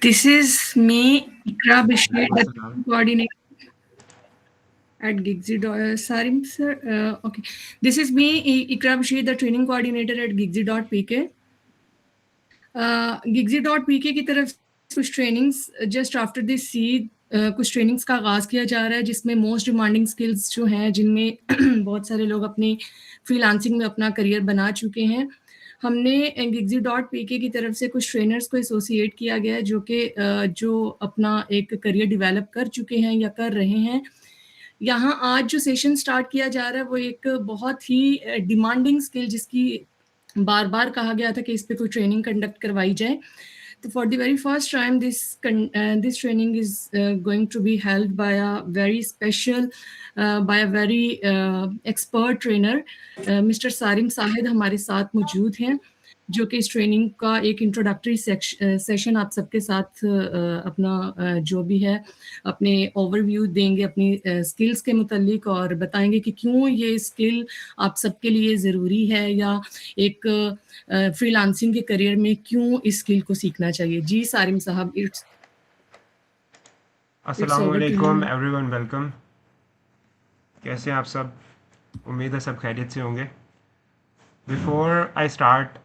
This is me, Ikra Bashir, the Assalam. coordinator at Gigzy. Sarim sir, okay. This is me, Ikra Bashir, the training coordinator at Gigzy.pk. Gigzy.pk की तरफ से कुछ trainings just after this सी कुछ trainings का आगाज़ किया जा रहा है जिसमें मोस्ट डिमांडिंग स्किल्स जो हैं जिनमें बहुत सारे लोग अपनी फ्रीलांसिंग में अपना करियर बना चुके हैं। हमने Gigzy.pk की तरफ से कुछ ट्रेनर्स को एसोसिएट किया गया है जो अपना एक करियर डेवलप कर चुके हैं या कर रहे हैं। यहाँ आज जो सेशन स्टार्ट किया जा रहा है वो एक बहुत ही डिमांडिंग स्किल जिसकी बार-बार कहा गया था कि इस पे कोई ट्रेनिंग कंडक्ट करवाई जाए। तो for the very first time this training is going to be held by a very special by a very expert trainer mister Sarim Sahid हमारे साथ मौजूद हैं, जो कि इस ट्रेनिंग का एक इंट्रोडक्टरी सेशन आप सबके साथ अपना जो भी है अपने ओवरव्यू देंगे अपनी स्किल्स के मुतालिक और बताएंगे कि क्यों ये स्किल आप सबके लिए ज़रूरी है या एक फ्रीलांसिंग के करियर में क्यों इस स्किल को सीखना चाहिए। जी सारिम साहब, इट्स अस्सलाम ओवर टू यू वालेकुम नाउ। Everyone, welcome. कैसे हैं आप सब? उम्मीद है सब खैरियत से होंगे। Before I start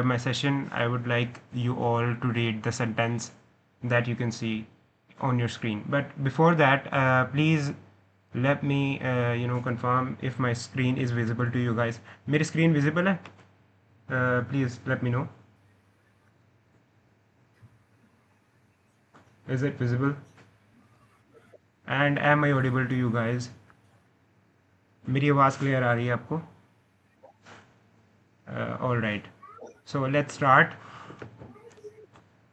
my session, I would like you all to read the sentence that you can see on your screen. But before that, please let me confirm if my screen is visible to you guys. मेरी screen visible है? Please let me know. Is it visible? And am I audible to you guys? मेरी आवाज़ clear आ रही है आपको? All right. So let's start.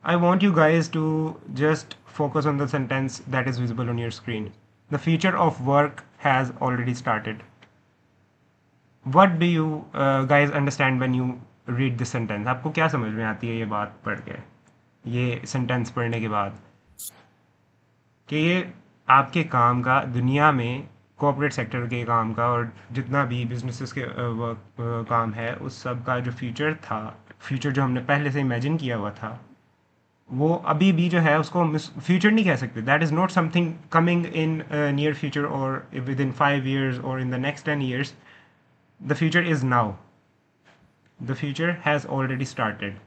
I want you guys to just focus on the sentence that is visible on your screen. The future of work has already started. What do you guys understand when you read this sentence? आपको क्या समझ में आती है ये बात पढ़ के, ये सेंटेंस पढ़ने के बाद, कि ये आपके काम का, दुनिया में कॉर्पोरेट सेक्टर के काम का और जितना भी बिजनेसेस के काम है उस सब का जो फ्यूचर था, फ्यूचर जो हमने पहले से इमेजिन किया हुआ था, वो अभी भी जो है उसको हम फ्यूचर नहीं कह सकते. That is not something coming in near future और विद इन 5 years और इन the next 10 years. The future is now. The future has already started.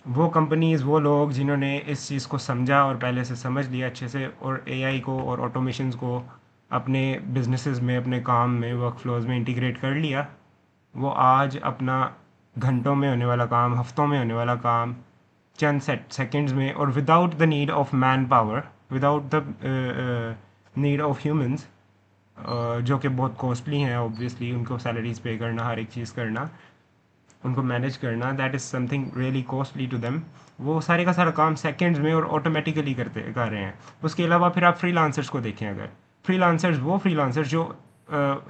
वो कंपनीज़, वो लोग जिन्होंने इस चीज़ को समझा और पहले से समझ लिया अच्छे से और एआई को और ऑटोमेशंस को अपने बिजनेसेस में, अपने काम में, वर्क फ्लोज में इंटीग्रेट कर लिया, वो आज अपना घंटों में होने वाला काम, हफ्तों में होने वाला काम चंद सेकंड्स में और without the need of man power, without the need of humans, जो कि बहुत कॉस्टली हैं ऑब्वियसली, उनको सैलरीज पे करना, हर एक चीज़ करना, उनको मैनेज करना, that is something really costly to them. वो सारे का सारा काम सेकंड्स में और ऑटोमेटिकली कर रहे हैं. उसके अलावा फिर आप फ्रीलांसर्स को देखें, अगर फ्रीलांसर्स, वो फ्रीलांसर्स जो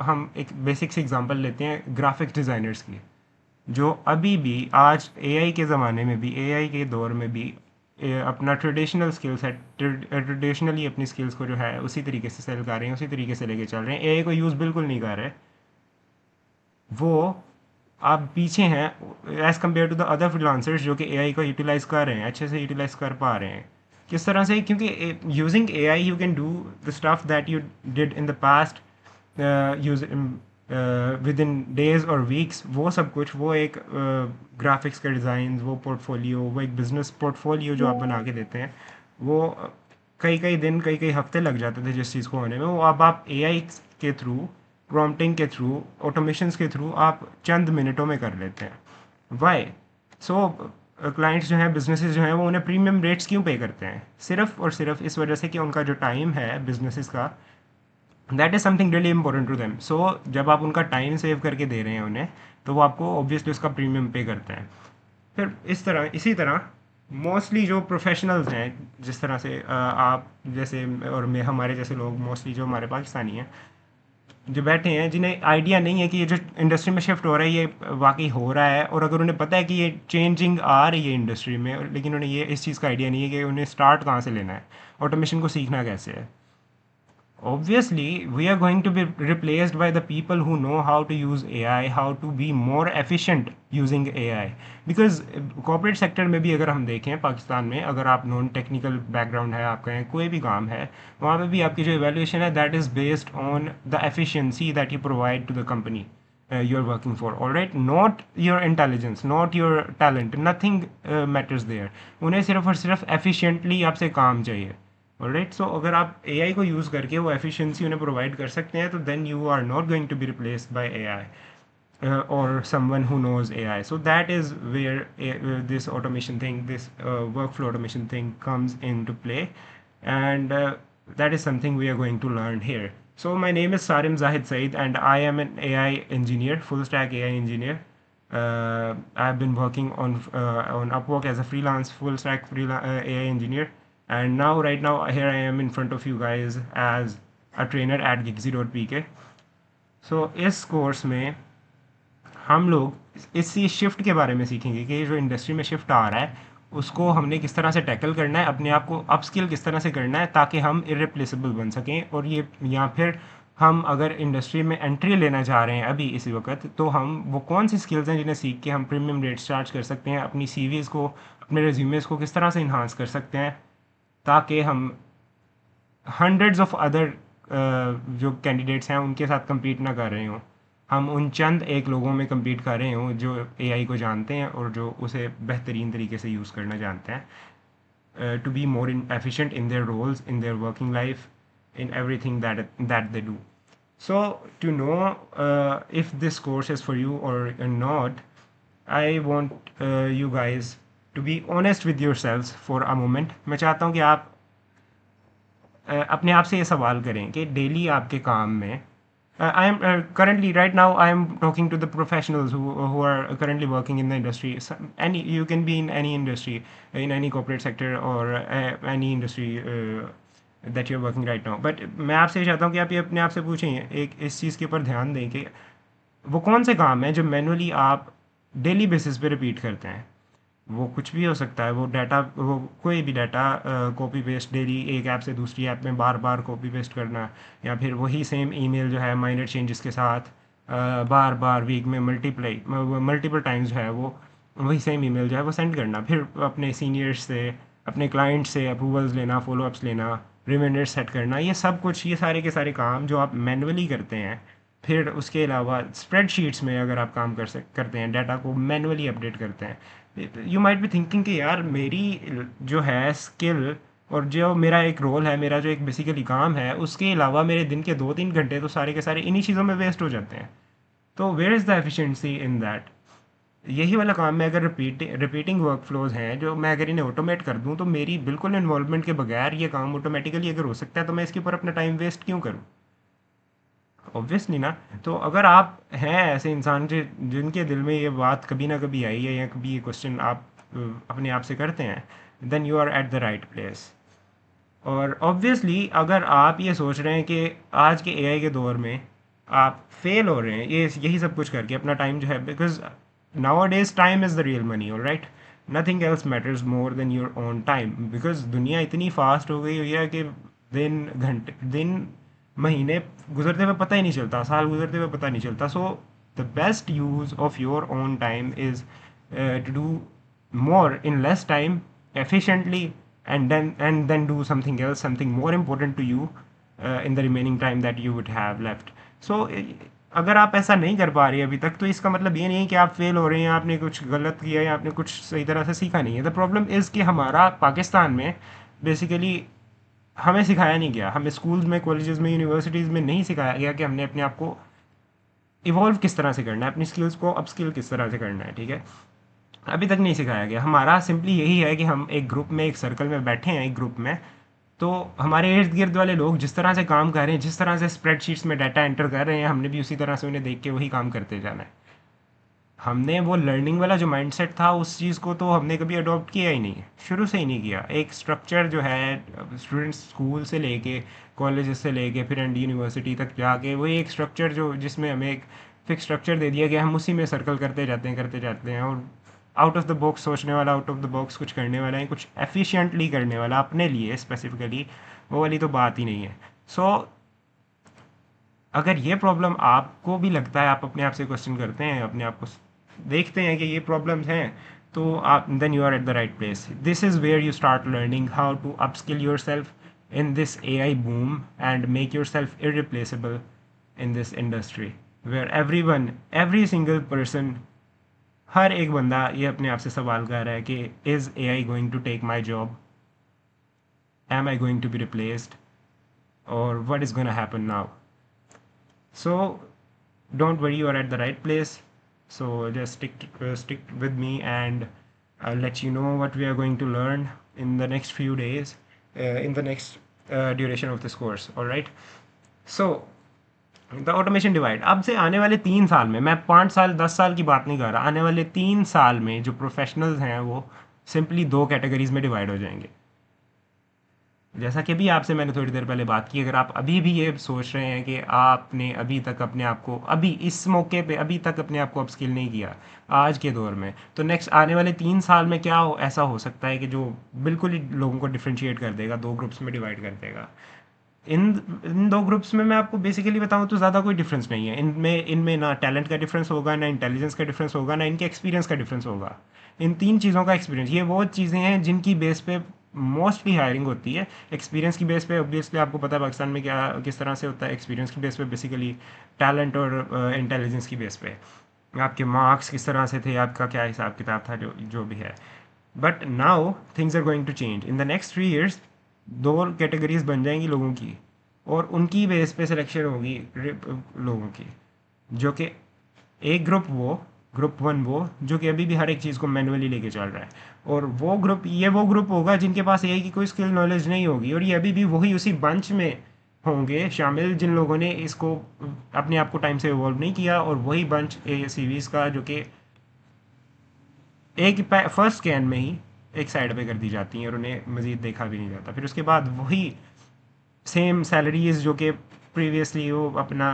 हम एक बेसिक सी एग्जांपल लेते हैं ग्राफिक्स डिज़ाइनर्स की, जो अभी भी आज एआई के ज़माने में भी, एआई के दौर में भी अपना ट्रेडिशनल स्किल सेट, ट्रेडिशनली अपनी स्किल्स को जो है उसी तरीके से सेल कर रहे हैं, उसी तरीके से लेके चल रहे हैं, एआई को यूज़ बिल्कुल नहीं कर रहे. वो आप पीछे हैं as compared to the other freelancers जो कि एआई को यूटिलाइज़ कर रहे हैं, अच्छे से यूटिलाइज़ कर पा रहे हैं. किस तरह से? क्योंकि using AI you can do the stuff that you did in the past use with in days और वीक्स. वो सब कुछ, वो एक ग्राफिक्स का डिज़ाइन, वो पोर्टफोलियो, वो एक बिज़नेस पोर्टफोलियो जो आप बना के देते हैं, वो कई कई दिन, कई कई हफ्ते लग जाते थे जिस चीज़ को होने में, वो अब आप एआई के थ्रू, प्रॉम्प्टिंग के थ्रू, ऑटोमेशंस के थ्रू आप चंद मिनटों में कर लेते हैं. वाई? सो क्लाइंट्स जो हैं, बिजनेसेस जो हैं, वो उन्हें प्रीमियम रेट्स क्यों पे करते हैं? सिर्फ और सिर्फ इस वजह से कि उनका जो टाइम है बिजनेसेस का, that is something really important to them. So जब आप उनका टाइम सेव करके दे रहे हैं उन्हें, तो वो आपको ऑब्वियसली उसका प्रीमियम पे करते हैं. फिर इसी तरह मोस्टली जो प्रोफेशनल्स हैं, जिस तरह से आप जैसे और मैं, हमारे जैसे लोग, मोस्टली जो हमारे पाकिस्तानी हैं, जो बैठे हैं, जिन्हें आइडिया नहीं है कि ये जो इंडस्ट्री में शिफ्ट हो रहा है ये वाकई हो रहा है, और अगर उन्हें पता है कि ये चेंजिंग आ रही है इंडस्ट्री में, लेकिन उन्हें ये इस चीज़ का आइडिया नहीं है कि उन्हें स्टार्ट कहाँ से लेना है, ऑटोमेशन को सीखना कैसे है. obviously we are going to be replaced by the people who know how to use AI, how to be more efficient using AI. Because corporate sector में भी अगर हम देखें पाकिस्तान में, अगर आप नॉन टेक्निकल बैकग्राउंड है आपका, या कोई भी काम है, वहाँ पे भी आपकी जो एवेल्यूएशन है that is based on the efficiency that you provide to the company you are working for, all right, not your intelligence, not your talent, nothing matters there. उन्हें सिर्फ और सिर्फ efficiently आपसे काम चाहिए, राइट. सो अगर आप AI को यूज़ करके वो एफिशिएंसी उन्हें प्रोवाइड कर सकते हैं, तो then you are not going to be replaced by AI or someone who knows AI. So that is where this automation thing, this workflow automation thing comes into play, and that is something we are going to learn here. So my name is Sarim Zahid Said, and I am an AI engineer, full stack AI engineer. I've been working on Upwork as a freelance full stack AI engineer, and now right now here I am in front of you guys as a trainer at Gigzy.pk. So इस course में हम लोग इसी shift के बारे में सीखेंगे कि जो इंडस्ट्री में शिफ्ट आ रहा है उसको हमने किस तरह से टैकल करना है, अपने आप को अपस्किल किस तरह से करना है ताकि हम इरेप्लेसेबल बन सकें. और ये या फिर हम अगर इंडस्ट्री में एंट्री लेना चाह रहे हैं अभी इसी वक्त, तो हम वो कौन सी स्किल्स हैं जिन्हें सीख के हम प्रीमियम रेट्स चार्ज कर सकते हैं, अपनी CVs को, अपने रेज्यूमेस को किस तरह से इन्हांस कर सकते हैं ताकि हम हंड्रेड्स ऑफ अदर जो कैंडिडेट्स हैं उनके साथ compete ना कर रहे हों, हम उन चंद एक लोगों में compete कर रहे हों जो AI को जानते हैं और जो उसे बेहतरीन तरीके से यूज़ करना जानते हैं, to be more efficient in their roles, in their working life, in everything that they do. So to know if this course is for you or not, I want you guys to be honest with yourselves for a moment. मैं चाहता हूँ कि आप अपने आप से ये सवाल करें कि डेली आपके काम में, I am currently right now I am talking to the professionals who are currently working in the industry. Any, you can be in any industry, in any corporate sector or any industry that you are working right now. But मैं आपसे ये चाहता हूँ कि आप ये अपने आप से पूछें, एक इस चीज़ के ऊपर ध्यान दें कि वो कौन से काम हैं जो मैनुअली आप डेली बेसिस पे रिपीट करते हैं. वो कुछ भी हो सकता है, वो डाटा, वो कोई भी डाटा कॉपी पेस्ट डेली एक ऐप से दूसरी ऐप में बार बार कॉपी पेस्ट करना, या फिर वही सेम ईमेल जो है माइनर चेंजेस के साथ बार बार वीक में मल्टीपल टाइम्स जो है वो वही सेम ईमेल जो है वो सेंड करना, फिर अपने सीनियर्स से, अपने क्लाइंट से अप्रूवल्स लेना, फॉलोअप्स लेना, रिमाइंडर सेट करना, ये सब कुछ, ये सारे के सारे काम जो आप मैनुअली करते हैं. फिर उसके अलावा स्प्रेडशीट्स में अगर आप काम करते हैं, डाटा को मैनुअली अपडेट करते हैं. यू माइट बी थिंकिंग कि यार मेरी जो है स्किल और जो मेरा एक रोल है, मेरा जो एक बेसिकली काम है, उसके अलावा मेरे दिन के 2-3 घंटे तो सारे के सारे इन्हीं चीज़ों में वेस्ट हो जाते हैं. तो where is the efficiency in that? यही वाला काम में अगर रिपीटिंग वर्क फ्लोज हैं जो मैं अगर इन्हें ऑटोमेट कर दूं, तो मेरी बिल्कुल इन्वॉल्वमेंट के बगैर ये काम ऑटोमेटिकली अगर हो सकता है, तो मैं इसके ऊपर अपना टाइम वेस्ट क्यों करूं? ऑब्वियसली ना. तो अगर आप हैं ऐसे इंसान जिनके दिल में ये बात कभी ना कभी आई है, या कभी ये क्वेश्चन आप अपने आप से करते हैं, then you are at the right place. और ऑब्वियसली अगर आप ये सोच रहे हैं कि आज के AI के दौर में आप फेल हो रहे हैं ये यही सब कुछ करके अपना टाइम जो है, because now days time is the real money, all right. Nothing else matters more than your own time, because दुनिया इतनी फास्ट हो गई हुई है कि दिन महीने गुजरते हुए पता ही नहीं चलता, साल गुजरते हुए पता नहीं चलता. So the best use of your own time is to do more in less time efficiently, and then do something else, something more important to you in the remaining time that you would have left. So अगर आप ऐसा नहीं कर पा रही अभी तक, तो इसका मतलब ये नहीं है कि आप फेल हो रहे हैं, आपने कुछ गलत किया या आपने कुछ सही तरह से सीखा नहीं है. द प्रॉब्लम इज़ कि हमारा पाकिस्तान में बेसिकली हमें सिखाया नहीं गया, हमें स्कूल्स में, कॉलेजेस में, यूनिवर्सिटीज़ में नहीं सिखाया गया कि हमने अपने आप को इवॉल्व किस तरह से करना है, अपनी स्किल्स को अपस्किल किस तरह से करना है. ठीक है, अभी तक नहीं सिखाया गया. हमारा सिंपली यही है कि हम एक ग्रुप में, एक सर्कल में बैठे हैं, एक ग्रुप में, तो हमारे इर्द गिर्द वाले लोग जिस तरह से काम कर रहे हैं, जिस तरह से स्प्रेडशीट्स में डाटा एंटर कर रहे हैं, हमने भी उसी तरह से उन्हें देख के वही काम करते जाना है. हमने वो लर्निंग वाला जो माइंडसेट था उस चीज़ को तो हमने कभी अडॉप्ट किया ही नहीं है, शुरू से ही नहीं किया. एक स्ट्रक्चर जो है स्टूडेंट्स स्कूल से लेके, कॉलेज से लेके, फिर एंड यूनिवर्सिटी तक जाके, वही एक स्ट्रक्चर जो जिसमें हमें एक फिक्स स्ट्रक्चर दे दिया गया, हम उसी में सर्कल करते जाते हैं. और आउट ऑफ द बॉक्स सोचने वाला, आउट ऑफ द बॉक्स कुछ करने वाला है, कुछ एफिशिएंटली करने वाला अपने लिए स्पेसिफिकली, वो वाली तो बात ही नहीं है. सो अगर ये प्रॉब्लम आपको भी लगता है, आप अपने आप से क्वेश्चन करते हैं, अपने आप को देखते हैं कि ये प्रॉब्लम्स हैं, तो आप then you are at the right place. This is where you start learning how to upskill yourself in this AI boom and make yourself irreplaceable in this industry where everyone, every single person, हर एक बंदा ये अपने आप से सवाल कर रहा है कि is AI going to take my job? Am I going to be replaced? Or what is going to happen now? So don't worry, you are at the right place. So just stick with me, and I'll let you know what we are going to learn in the next few days, in the next duration of this course. All right. So the automation divide, अब से आने वाले 3 साल में, मैं 5 साल 10 साल की बात नहीं कर रहा, आने वाले 3 साल में जो प्रोफेशनल्स हैं वो सिंपली 2 कैटेगरीज में डिवाइड हो जाएंगे. जैसा कि भी आपसे मैंने थोड़ी देर पहले बात की, अगर आप अभी भी ये सोच रहे हैं कि आपने अभी तक अपने आप को, अभी इस मौके पे अभी तक अपने आप को अपस्किल नहीं किया आज के दौर में, तो नेक्स्ट आने वाले 3 साल में क्या ऐसा हो सकता है कि जो बिल्कुल ही लोगों को डिफ्रेंशिएट कर देगा, 2 ग्रुप्स में डिवाइड कर देगा. इन इन 2 ग्रुप्स में मैं आपको बेसिकली बताऊं तो ज़्यादा कोई डिफरेंस नहीं है. इनमें इनमें ना टैलेंट का डिफरेंस होगा, ना इंटेलिजेंस का डिफरेंस होगा, ना इनके एक्सपीरियंस का डिफरेंस होगा. इन 3 चीज़ों का एक्सपीरियंस, ये वो चीज़ें हैं जिनकी बेस पे मोस्टली हायरिंग होती है. एक्सपीरियंस की बेस पे ऑब्वियसली आपको पता है पाकिस्तान में क्या किस तरह से होता है. एक्सपीरियंस की बेस पे बेसिकली टैलेंट और इंटेलिजेंस की बेस पे आपके मार्क्स किस तरह से थे, आपका क्या हिसाब किताब था, जो जो भी है. But now things are going to change in the next 3 years. 2 categories बन जाएंगी लोगों की, और उनकी बेस पे सिलेक्शन होगी लोगों की, जो कि एक ग्रुप 1 वो जो कि अभी भी हर एक चीज़ को मैनुअली लेके चल रहा है, और वो ग्रुप होगा जिनके पास एआई की कोई स्किल नॉलेज नहीं होगी, और ये अभी भी वही उसी बंच में होंगे शामिल जिन लोगों ने इसको अपने आप को टाइम से इवॉल्व नहीं किया, और वही बंच सीरीज़ का जो कि एक फर्स्ट स्कैन में ही एक साइड पे कर दी जाती हैं और उन्हें मज़ीद देखा भी नहीं जाता. फिर उसके बाद वही सेम सैलरीज जो कि प्रीवियसली वो अपना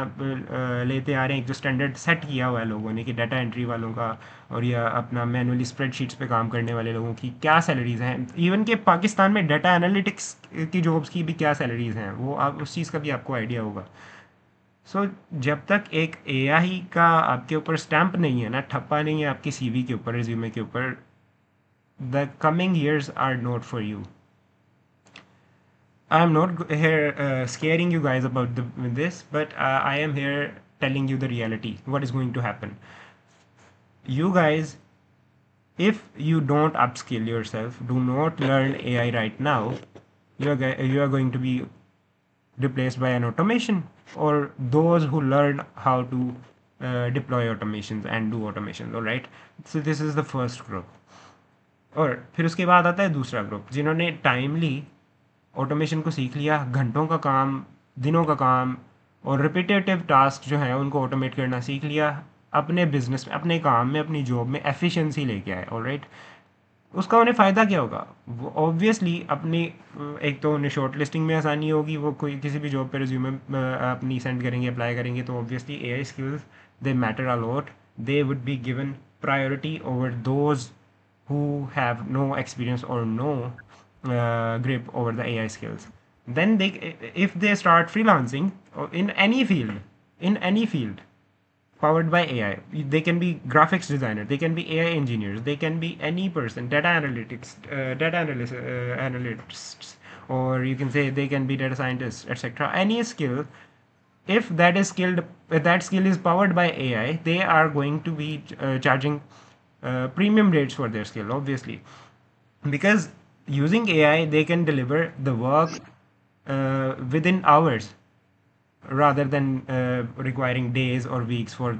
लेते आ रहे हैं, एक जो स्टैंडर्ड सेट किया हुआ है लोगों ने कि डाटा एंट्री वालों का और या अपना मैनुअली स्प्रेडशीट्स पे काम करने वाले लोगों की क्या सैलरीज हैं. इवन के पाकिस्तान में डाटा एनालिटिक्स की जॉब्स की भी क्या सैलरीज हैं, वो आप उस चीज़ का भी आपको आइडिया होगा. सो जब तक एक एआई का आपके ऊपर स्टैंप नहीं है ना, ठप्पा नहीं है आपकी सीवी के ऊपर, रिज्यूमे के ऊपर, the coming years are not for you. I'm not here scaring you guys about this, but I am here telling you the reality. What is going to happen? You guys, if you don't upskill yourself, do not learn AI right now, you are going to be replaced by an automation, or those who learn how to deploy automations and do automations. All right. So this is the first group. और फिर उसके बाद आता है दूसरा group, जिन्होंने timely automation को सीख लिया, घंटों का काम, दिनों का काम और रिपीटेटिव टास्क जो है उनको ऑटोमेट करना सीख लिया, अपने बिजनेस में, अपने काम में, अपनी जॉब में एफिशिएंसी लेके आए. ऑलराइट. उसका उन्हें फ़ायदा क्या होगा? वो ऑब्वियसली अपनी एक तो उन्हें शॉर्ट लिस्टिंग में आसानी होगी, वो कोई किसी भी जॉब पे रिज्यूमे अपनी सेंड करेंगे, अप्लाई करेंगे, तो obviously AI skills they matter a lot. They would be given priority over those who have no experience or no grip over the AI skills. Then if they start freelancing in any field, powered by AI, they can be graphics designer, they can be AI engineers, they can be any person, analysts, or you can say they can be data scientists, etc. Any skill, if that skill is powered by AI, they are going to be charging premium rates for their skill, obviously, because using AI they can deliver the work within hours rather than requiring days or weeks for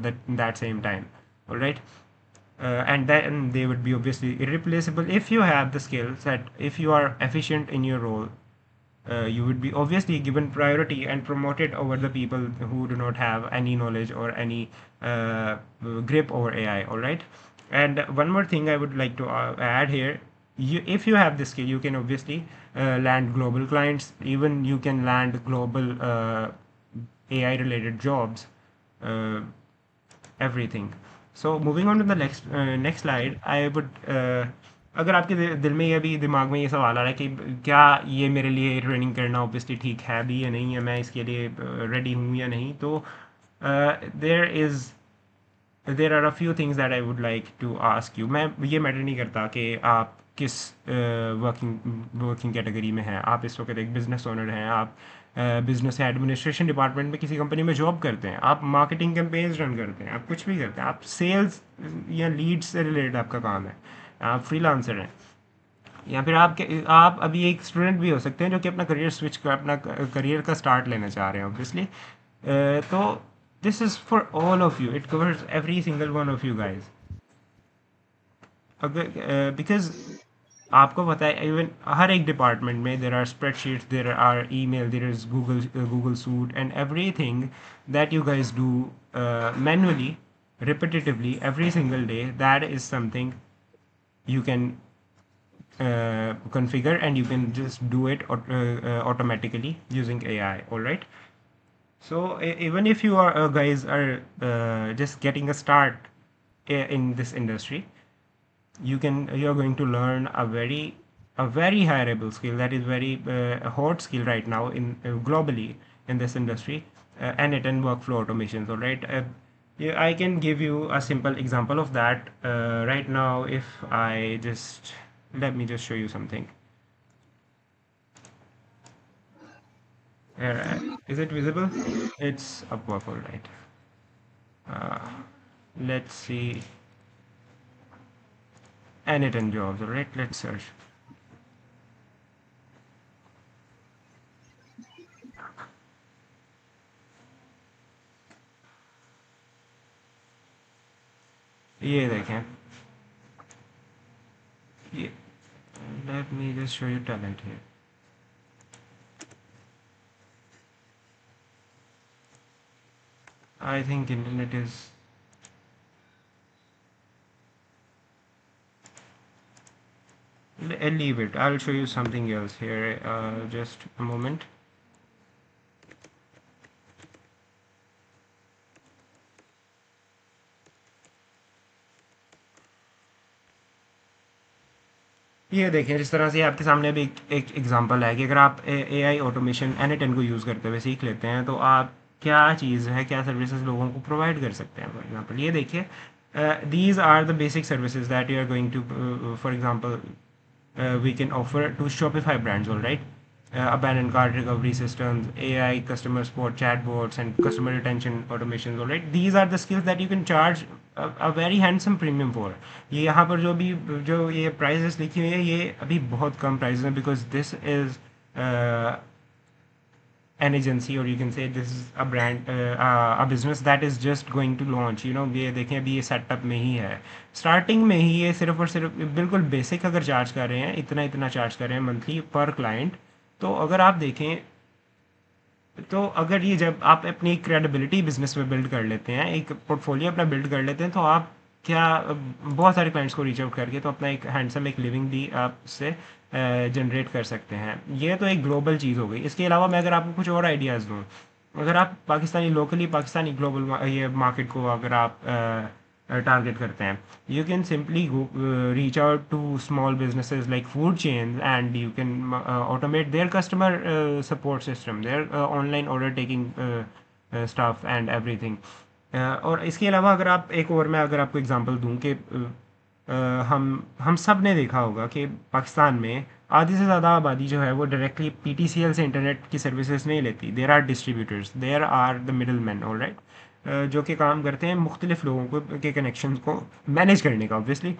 that same time. All right. And then they would be obviously irreplaceable if you have the skill set, if you are efficient in your role. You would be obviously given priority and promoted over the people who do not have any knowledge or any grip over AI. All right. And one more thing I would like to add here, if you have this skill, you can obviously land global clients, even you can land global AI related jobs, everything. So moving on to the next slide, I would अगर आपके दिल में ये भी दिमाग में ये सवाल आ रहा है कि क्या ये मेरे लिए ट्रेनिंग करना ऑब्वियसली ठीक है भी या नहीं, या मैं इसके लिए रेडी हूँ या नहीं, तो there is there are a few things that I would like to ask you. मैं ये मैटर नहीं करता कि आप किस वर्किंग वर्किंग कैटेगरी में हैं. आप इस वक्त एक बिज़नेस ओनर हैं, आप बिज़नेस या एडमिनिस्ट्रेशन डिपार्टमेंट में किसी कंपनी में जॉब करते हैं, आप मार्केटिंग कैंपेन्स रन करते हैं, आप कुछ भी करते हैं, आप सेल्स या लीड्स से रिलेटेड आपका काम है, आप फ्रीलांसर हैं, या फिर आप अभी एक स्टूडेंट भी हो सकते हैं जो कि अपना करियर स्विच कर अपना करियर का स्टार्ट लेना चाह रहे हैं ऑब्वियसली. तो this is for all of you, it covers every single one of you guys. अगर बिकॉज आपको पता है इवन हर एक डिपार्टमेंट में there are spreadsheets, there are email, there is Google Suite and everything that you guys do manually, repetitively every single day. That is something you can configure, and you can just do it automatically using AI. All right. So even if you are guys are just getting a start in this industry, you are going to learn a very hireable skill that is very hot skill right now in globally in this industry, and workflow automations. All right. Yeah, I can give you a simple example of that right now. If I just let me just show you something. Is it visible? It's Upwork. All right. uh, let's see. And jobs. All right, let's search. ये देखें. ये let me just show you talent here. I think internet is leave it. I'll show you something else here. Just a moment. ये देखिए, जिस तरह से आपके सामने अभी एक एग्जांपल है कि अगर आप ए आई ऑटोमेशन N10 को यूज़ करते हुए सीख लेते हैं तो आप क्या चीज़ है, क्या सर्विसेज लोगों को प्रोवाइड कर सकते हैं. फॉर एग्जांपल ये देखिए, these are the basic services that you are going to, for example we can offer to Shopify brands, all right? Abandoned cart recovery systems, AI, customer support, chatbots, and customer retention automations, all right? These are the skills that you can charge a very handsome premium for. ये यहाँ पर जो ये prices लिखी हुई है, ये अभी बहुत कम prices हैं, because this is an agency, or you can say this is a brand, a business that is just going to launch. ये देखें, अभी ये सेटअप में ही है, स्टार्टिंग में ही. ये सिर्फ और सिर्फ बिल्कुल बेसिक अगर चार्ज कर रहे हैं, इतना इतना चार्ज कर रहे हैं मंथली पर क्लाइंट. तो अगर आप देखें, तो अगर ये जब आप अपनी क्रेडिबिलिटी बिजनेस में बिल्ड कर लेते हैं, एक पोर्टफोलियो अपना बिल्ड कर लेते हैं, तो आप क्या बहुत सारे क्लाइंट्स को रीच आउट करके तो अपना एक हैंडसम एक लिविंग भी आप उससे जनरेट कर सकते हैं. ये तो एक ग्लोबल चीज़ हो गई. इसके अलावा मैं अगर आपको कुछ और आइडियाज़ दूँ, अगर आप लोकली पाकिस्तानी ग्लोबल ये मार्केट को अगर आप टारगेट करते हैं, you can simply reach out to small businesses like food chains, and you can automate their customer support system, their online order taking stuff and everything. और इसके अलावा अगर आप एक और मैं अगर आपको एग्जांपल दूं कि हम सब ने देखा होगा कि पाकिस्तान में आधी से ज़्यादा आबादी जो है वो डायरेक्टली PTCL से इंटरनेट की सर्विसेज नहीं लेती. There are distributors, there are the middle man, all right, जो कि काम करते हैं मुख्तलिफ लोगों को के कनेक्शन को मैनेज करने का ऑब्वियसली.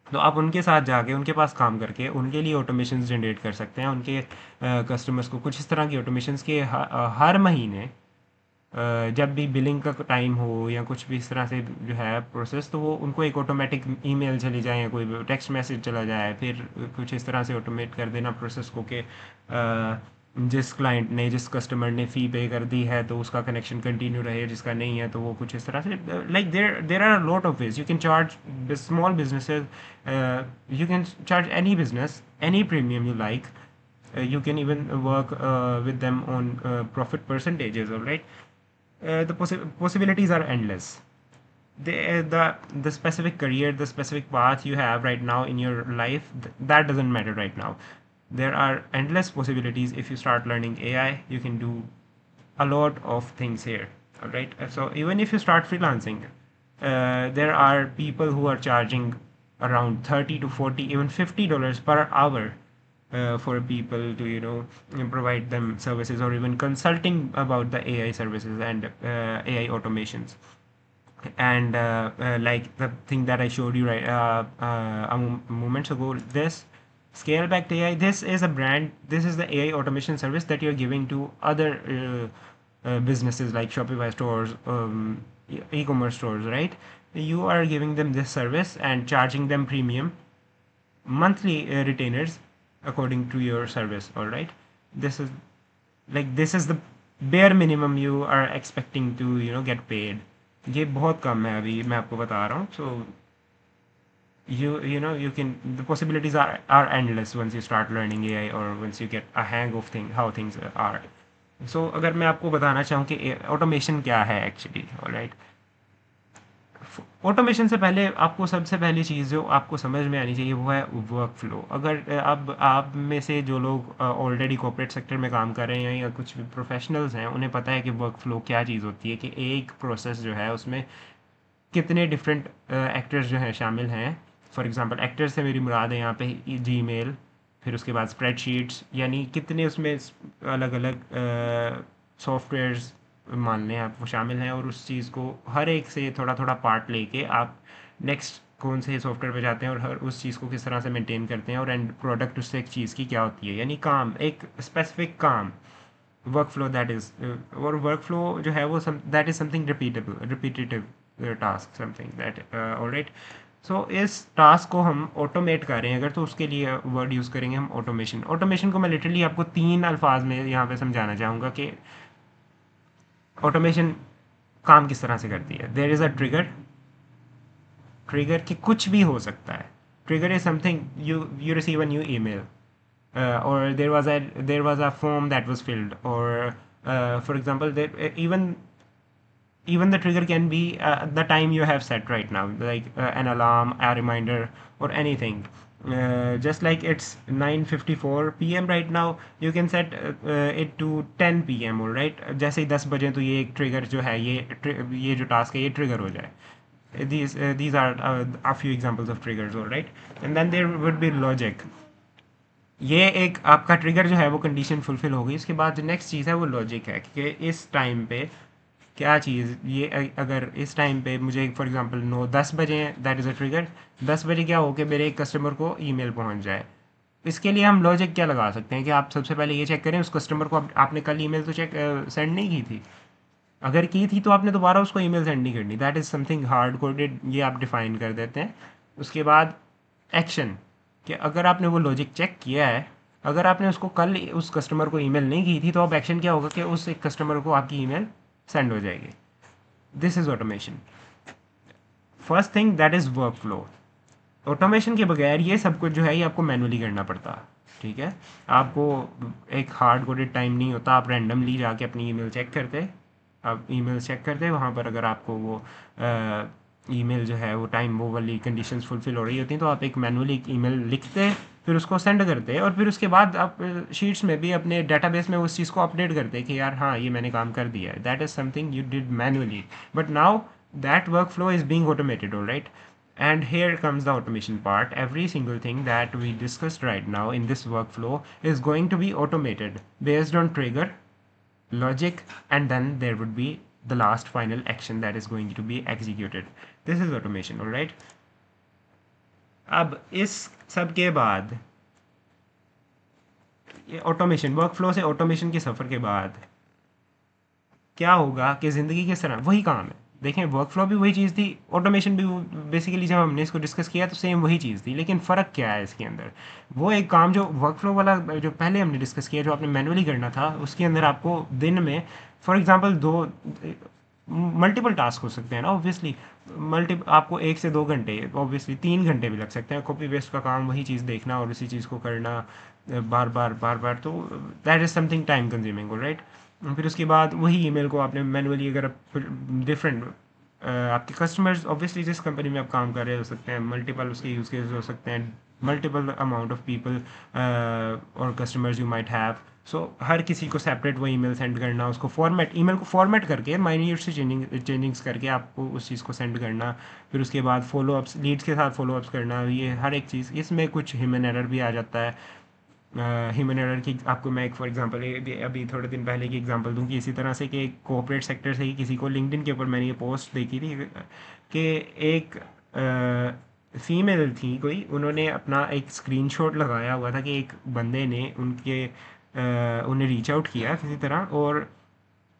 तो आप उनके साथ जाके उनके पास काम करके उनके लिए ऑटोमेशन जनरेट कर सकते हैं. उनके कस्टमर्स को कुछ इस तरह की ऑटोमेशंस के हर महीने जब भी बिलिंग का टाइम हो या कुछ भी इस तरह से जो है प्रोसेस, तो वो उनको एक ऑटोमेटिक ईमेल चली जाए या कोई टेक्स्ट मैसेज चला जाए, फिर कुछ इस तरह से ऑटोमेट कर देना प्रोसेस को कि जिस क्लाइंट ने, जिस कस्टमर ने फ़ी पे कर दी है तो उसका कनेक्शन कंटिन्यू रहे, जिसका नहीं है तो वो कुछ इस तरह से. Like there are lot of ways you can charge small businesses, you can charge any business any premium you like. You can even work with them on profit percentages, all right? The possibilities are endless. the specific career, the specific path you have right now in your life, that doesn't matter right now. There are endless possibilities. If you start learning AI, you can do a lot of things here. All right. So even if you start freelancing, there are people who are charging around 30 to 40, even $50 per hour for people to provide them services, or even consulting about the AI services and AI automations. And like the thing that I showed you right moments ago, this Scaleback AI, this is a brand, this is the AI automation service that you're giving to other businesses like Shopify stores, e-commerce stores, right? You are giving them this service and charging them premium monthly retainers according to your service. All right, this is this is the bare minimum you are expecting to get paid. ये बहुत कम है अभी मैं आपको बता रहा हूँ. So you can, the possibilities are endless once you start learning AI, or once you get a hang of how things are. So अगर मैं आपको बताना चाहूँ कि ऑटोमेशन क्या है एक्चुअली, ऑलराइट. ऑटोमेशन से पहले आपको सबसे पहली चीज़ जो आपको समझ में आनी चाहिए वो है वर्क फ्लो. अगर अब आप में से जो लोग ऑलरेडी कॉर्पोरेट सेक्टर में काम कर रहे हैं या कुछ प्रोफेशनल्स हैं, उन्हें पता है कि वर्क फ्लो क्या चीज़ होती है, कि एक प्रोसेस जो है उसमें कितने डिफरेंट एक्टर्स जो हैं शामिल हैं. फॉर एग्जांपल एक्टर्स से मेरी मुराद है यहाँ पे जीमेल, फिर उसके बाद स्प्रेडशीट्स, यानी कितने उसमें अलग अलग सॉफ्टवेयर्स मान लें आप वो शामिल हैं, और उस चीज़ को हर एक से थोड़ा थोड़ा पार्ट लेके आप नेक्स्ट कौन से सॉफ्टवेयर पे जाते हैं, और हर उस चीज़ को किस तरह से मेंटेन करते हैं, और एंड प्रोडक्ट उससे एक चीज़ की क्या होती है, यानी काम, एक स्पेसिफिक काम, वर्क फ्लो दैट इज़. और वर्क फ्लो जो है वो that is something repetitive task, something that alright. So इस टास्क को हम ऑटोमेट कर रहे हैं अगर, तो उसके लिए वर्ड यूज़ करेंगे हम ऑटोमेशन. ऑटोमेशन को मैं लिटरली आपको 3 अल्फाज में यहाँ पे समझाना चाहूँगा कि ऑटोमेशन काम किस तरह से करती है. There is a trigger. Trigger कि कुछ भी हो सकता है. Trigger is something you receive a new email, or there was a form that was filled, or for example even the trigger can be the time you have set right now, like an alarm, a reminder, or anything. Just like it's 9:54 p.m. right now, you can set it to 10 p.m. all right. जैसे ही 10 बजे तो ये एक trigger जो है, ये जो task है ये ट्रिगर हो जाए. These are a few examples of triggers, all right. And then there would be logic. ये एक आपका ट्रिगर जो है वो कंडीशन फुलफिल हो गई. उसके बाद जो नेक्स्ट चीज़ है वो लॉजिक है कि इस टाइम पे क्या चीज़, ये अगर इस टाइम पे मुझे फॉर एग्जांपल 9-10 बजे हैं, दैट इज़ अ ट्रिगर. 10 बजे क्या हो कि मेरे एक कस्टमर को ईमेल पहुंच जाए. इसके लिए हम लॉजिक क्या लगा सकते हैं कि आप सबसे पहले ये चेक करें उस कस्टमर को आपने कल ईमेल तो सेंड नहीं की थी. अगर की थी तो आपने दोबारा उसको ईमेल सेंड नहीं करनी. That is something hard coded, ये आप डिफ़ाइन कर देते हैं. उसके बाद एक्शन, कि अगर आपने वो लॉजिक चेक किया है, अगर आपने उसको कल उस कस्टमर को ईमेल नहीं की थी, तो अब एक्शन क्या होगा कि उस एक कस्टमर को आपकी ईमेल सेंड हो जाएगी. This is automation. First thing that is work flow. Automation के बगैर ये सब कुछ जो है ये आपको मैनुअली करना पड़ता है. ठीक है, आपको एक हार्ड कोडेड टाइम नहीं होता. आप रैंडमली जाके अपनी ईमेल चेक करते, आप ईमेल चेक करते, वहाँ पर अगर आपको वो ईमेल जो है वो टाइम वो वाली कंडीशंस फुलफिल हो रही होती हैं, तो आप एक मैनुअली ईमेल लिखते, फिर उसको सेंड करते, और फिर उसके बाद आप शीट्स में भी अपने डेटाबेस में उस चीज़ को अपडेट करते कि यार हाँ ये मैंने काम कर दिया है. That is something you did manually, but now that workflow is being automated, all right. And here comes the automation part. Every single thing that we discussed right now in this workflow is going to be automated based on trigger, logic, and then there would be the last final action that is going to be executed. This is automation, all right. अब इस सब के बाद ये automation, workflow से automation के सफ़र के बाद क्या होगा कि ज़िंदगी किस तरह, वही काम है. देखें, वर्कफ्लो भी वही चीज़ थी, ऑटोमेशन भी बेसिकली जब हमने इसको डिस्कस किया तो सेम वही चीज़ थी, लेकिन फ़र्क क्या है इसके अंदर. वो एक काम जो वर्कफ्लो वाला जो पहले हमने डिस्कस किया, जो आपने मैनुअली करना था, उसके अंदर आपको दिन में फॉर एग्जांपल मल्टीपल टास्क हो सकते हैं ना, ऑब्वियसली. आपको 1 से 2 घंटे, ऑब्वियसली 3 घंटे भी लग सकते हैं. कॉपी पेस्ट का काम, वही चीज़ देखना और उसी चीज़ को करना बार बार, तो that is something time consuming, right. फिर उसके बाद वही ईमेल को आपने मैनुअली, अगर डिफरेंट आपके कस्टमर्स ऑब्वियसली जिस कंपनी में आप काम कर रहे हो सकते हैं, मल्टीपल उसके यूज़ केसेस हो सकते हैं, मल्टीपल अमाउंट ऑफ पीपल और कस्टमर्स यू माइट हैव। सो हर किसी को सेपरेट वो ईमेल सेंड करना, उसको फॉर्मेट, ईमेल को फॉर्मेट करके माइन्यूट से चेंजिंग्स करके आपको उस चीज़ को सेंड करना, फिर उसके बाद फॉलोअप्स, लीड्स के साथ फॉलोअप्स करना, ये हर एक चीज़ इसमें कुछ ह्यूमन एरर भी आ जाता है। ह्यूमन एरर की आपको मैं एक फॉर एग्जांपल अभी थोड़े दिन पहले की एग्जांपल दूं कि इसी तरह से कि कोऑपरेट सेक्टर से ही किसी को लिंक्डइन के ऊपर मैंने ये पोस्ट देखी थी कि एक फीमेल थी कोई, उन्होंने अपना एक स्क्रीनशॉट लगाया हुआ था कि एक बंदे ने उन्हें रीच आउट किया किसी तरह, और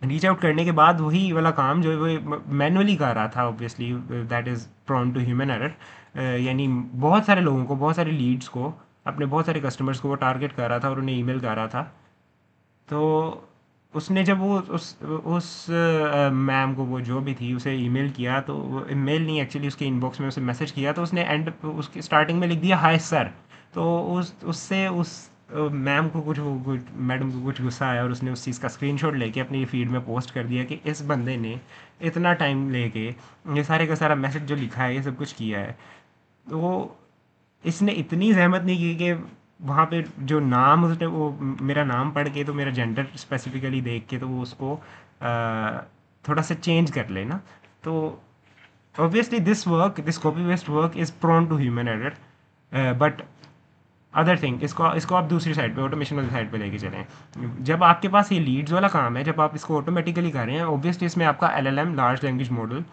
रीच आउट करने के बाद वही वाला काम जो है वो मैनुअली कर रहा था, obviously that is prone to human error. यानी बहुत सारे लोगों को, बहुत सारे लीड्स को, अपने बहुत सारे कस्टमर्स को वो टारगेट कर रहा था और उन्हें ईमेल कर रहा था। तो उसने जब वो उस मैम को, वो जो भी थी, उसे ईमेल किया, तो वो ईमेल नहीं एक्चुअली उसके इनबॉक्स में उसे मैसेज किया, तो उसने एंड उसकी स्टार्टिंग में लिख दिया हाय सर। तो उससे उस मैम को कुछ मैडम को कुछ गुस्सा आया और उसने उस चीज़ का स्क्रीनशॉट लेके अपनी फीड में पोस्ट कर दिया कि इस बंदे ने इतना टाइम लेके ये सारे का सारा मैसेज जो लिखा है, ये सब कुछ किया है। तो इसने इतनी ज़हमत नहीं की कि वहाँ पे जो नाम उसने, वो मेरा नाम पढ़ के, तो मेरा जेंडर स्पेसिफिकली देख के, तो वो उसको थोड़ा सा चेंज कर लेना। तो obviously this copy paste work is prone to human error, but other thing, इसको आप दूसरी साइड पे, ऑटोमेशन वाली साइड पे लेके चलें। जब आपके पास ये लीड्स वाला काम है, जब आप इसको ऑटोमेटिकली कर रहे हैं, ऑब्वियसली इसमें आपका एलएलएम, लार्ज लैंग्वेज मॉडल,